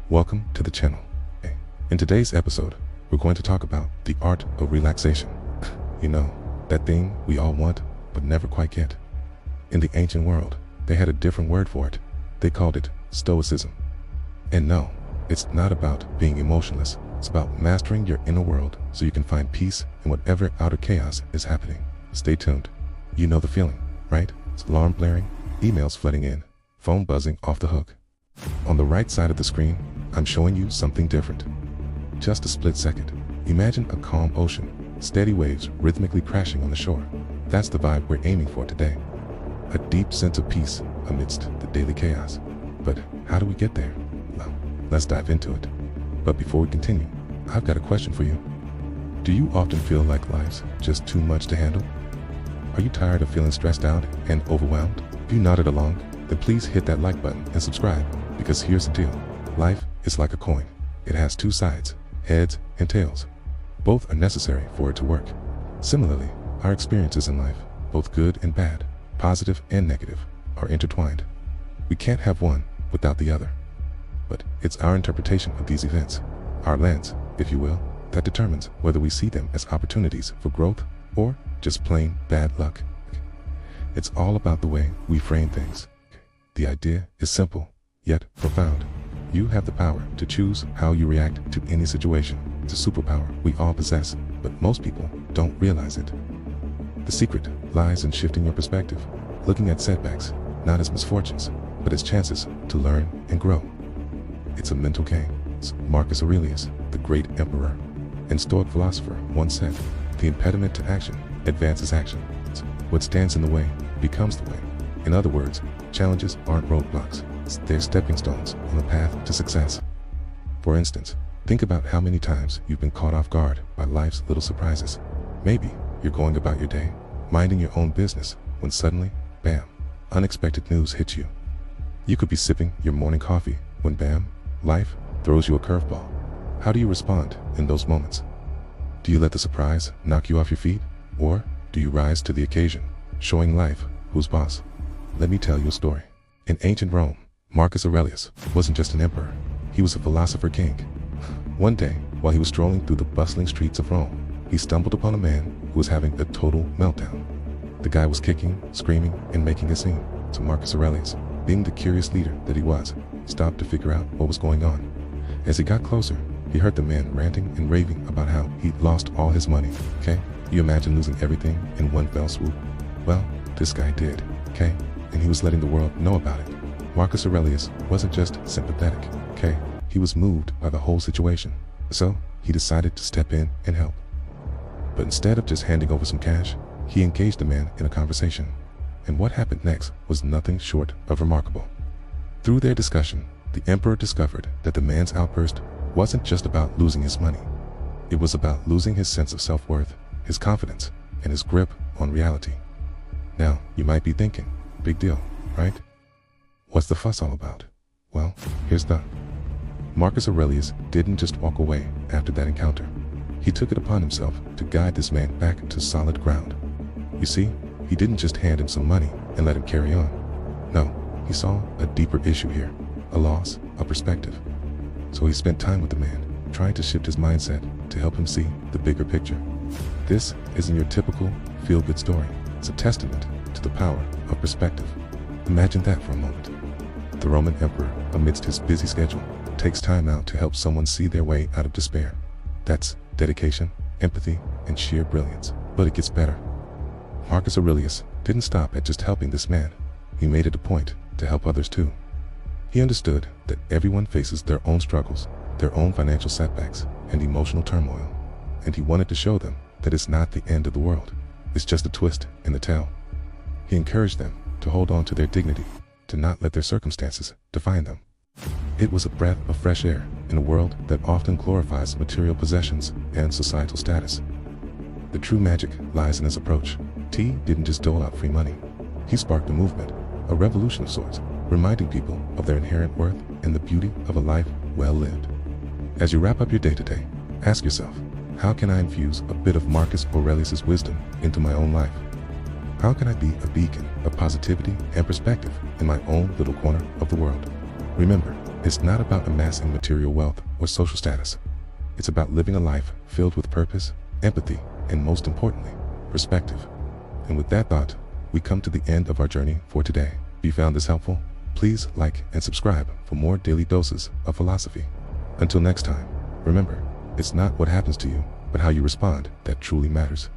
Welcome to the channel. In today's episode, we're going to talk about the art of relaxation. You know, that thing we all want but never quite get. In the ancient world, they had a different word for it. They called it Stoicism. And no, it's not about being emotionless. It's about mastering your inner world so you can find peace in whatever outer chaos is happening. Stay tuned. You know the feeling, right? It's alarm blaring, emails flooding in, phone buzzing off the hook. On the right side of the screen, I'm showing you something different. Just a split second. Imagine a calm ocean, steady waves rhythmically crashing on the shore. That's the vibe we're aiming for today. A deep sense of peace amidst the daily chaos. But how do we get there? Well, let's dive into it. But before we continue, I've got a question for you. Do you often feel like life's just too much to handle? Are you tired of feeling stressed out and overwhelmed? If you nodded along, then please hit that like button and subscribe, because here's the deal. Life is like a coin. It has two sides, heads and tails. Both are necessary for it to work. Similarly, our experiences in life, both good and bad, positive and negative, are intertwined. We can't have one without the other. But it's our interpretation of these events, our lens, if you will, that determines whether we see them as opportunities for growth or just plain bad luck. It's all about the way we frame things. The idea is simple, yet profound. You have the power to choose how you react to any situation. It's a superpower we all possess, but most people don't realize it. The secret lies in shifting your perspective, looking at setbacks not as misfortunes, but as chances to learn and grow. It's a mental game. Marcus Aurelius, the great emperor and Stoic philosopher, once said, "The impediment to action advances action. What stands in the way becomes the way." In other words, challenges aren't roadblocks. They're stepping stones on the path to success. For instance, think about how many times you've been caught off guard by life's little surprises. Maybe you're going about your day, minding your own business, when suddenly, bam, unexpected news hits you. You could be sipping your morning coffee when bam, life throws you a curveball. How do you respond in those moments? Do you let the surprise knock you off your feet? Or do you rise to the occasion, showing life who's boss? Let me tell you a story. In ancient Rome, Marcus Aurelius wasn't just an emperor, he was a philosopher king. One day, while he was strolling through the bustling streets of Rome, he stumbled upon a man who was having a total meltdown. The guy was kicking, screaming, and making a scene. So Marcus Aurelius, being the curious leader that he was, stopped to figure out what was going on. As he got closer, he heard the man ranting and raving about how he'd lost all his money. Okay? You imagine losing everything in one fell swoop? Well, this guy did, okay? And he was letting the world know about it. Marcus Aurelius wasn't just sympathetic, okay? He was moved by the whole situation. So, he decided to step in and help. But instead of just handing over some cash, he engaged the man in a conversation. And what happened next was nothing short of remarkable. Through their discussion, the emperor discovered that the man's outburst wasn't just about losing his money. It was about losing his sense of self-worth, his confidence, and his grip on reality. Now, you might be thinking, big deal, right? What's the fuss all about? Well, here's the. Marcus Aurelius didn't just walk away after that encounter. He took it upon himself to guide this man back to solid ground. You see, he didn't just hand him some money and let him carry on. No, he saw a deeper issue here, a loss of perspective. So he spent time with the man, trying to shift his mindset to help him see the bigger picture. This isn't your typical feel-good story. It's a testament to the power of perspective. Imagine that for a moment. The Roman emperor, amidst his busy schedule, takes time out to help someone see their way out of despair. That's dedication, empathy, and sheer brilliance. But it gets better. Marcus Aurelius didn't stop at just helping this man. He made it a point to help others too. He understood that everyone faces their own struggles, their own financial setbacks, and emotional turmoil. And he wanted to show them that it's not the end of the world. It's just a twist in the tale. He encouraged them to hold on to their dignity, to not let their circumstances define them. It was a breath of fresh air in a world that often glorifies material possessions and societal status. The true magic lies in his approach. He didn't just dole out free money. He sparked a movement, a revolution of sorts, reminding people of their inherent worth and the beauty of a life well lived. As you wrap up your day today, ask yourself, how can I infuse a bit of Marcus Aurelius' wisdom into my own life? How can I be a beacon of positivity and perspective in my own little corner of the world? Remember, It's not about amassing material wealth or social status. It's about living a life filled with purpose, empathy, and most importantly, perspective. And with that thought, we come to the end of our journey for today. If you found this helpful, please like and subscribe for more daily doses of philosophy. Until next time, remember, it's not what happens to you, but how you respond that truly matters.